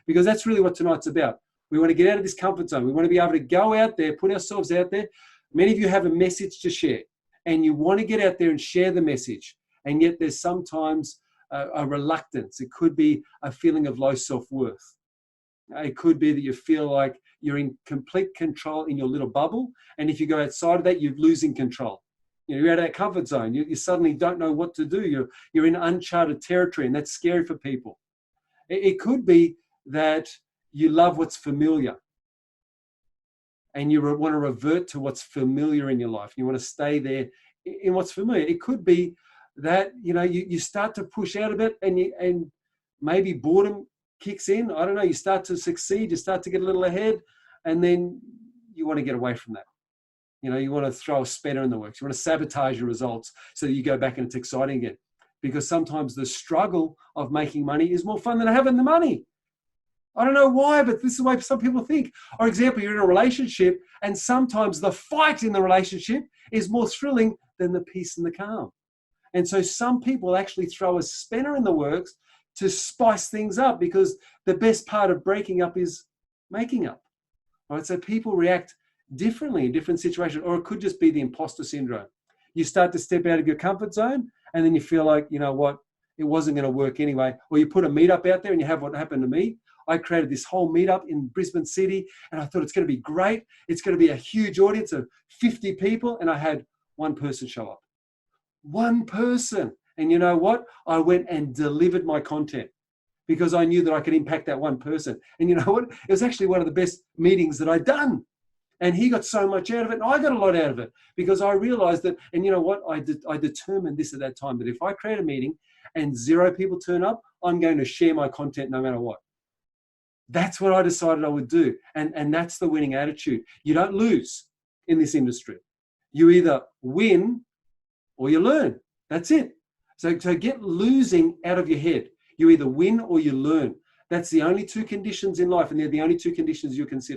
because that's really what tonight's about. We want to get out of this comfort zone. We want to be able to go out there, put ourselves out there. Many of you have a message to share, and you want to get out there and share the message. And yet there's sometimes a reluctance. It could be a feeling of low self-worth. It could be that you feel like you're in complete control in your little bubble. And if you go outside of that, you're losing control. You're out of that comfort zone. You suddenly don't know what to do. You're in uncharted territory, and that's scary for people. It could be that you love what's familiar, and you want to revert to what's familiar in your life. You want to stay there in what's familiar. It could be that you start to push out a bit, and maybe boredom kicks in. I don't know. You start to succeed. You start to get a little ahead, and then you want to get away from that. You want to throw a spanner in the works. You want to sabotage your results so that you go back and it's exciting again. Because sometimes the struggle of making money is more fun than having the money. I don't know why, but this is the way some people think. For example, you're in a relationship, and sometimes the fight in the relationship is more thrilling than the peace and the calm. And so some people actually throw a spanner in the works to spice things up, because the best part of breaking up is making up. All right, so people react differently in different situations, or it could just be the imposter syndrome. You start to step out of your comfort zone, and then you feel like, you know what, it wasn't going to work anyway. Or you put a meetup out there, and you have what happened to me. I created this whole meetup in Brisbane City, and I thought it's going to be great. It's going to be a huge audience of 50 people, and I had one person show up. One person. And you know what? I went and delivered my content because I knew that I could impact that one person. And you know what? It was actually one of the best meetings that I'd done. And he got so much out of it, and I got a lot out of it, because I realized that, and you know what? I determined this at that time, that if I create a meeting and 0 people turn up, I'm going to share my content no matter what. That's what I decided I would do. And that's the winning attitude. You don't lose in this industry. You either win or you learn. That's it. So get losing out of your head. You either win or you learn. That's the only 2 conditions in life, and they're the only 2 conditions you consider.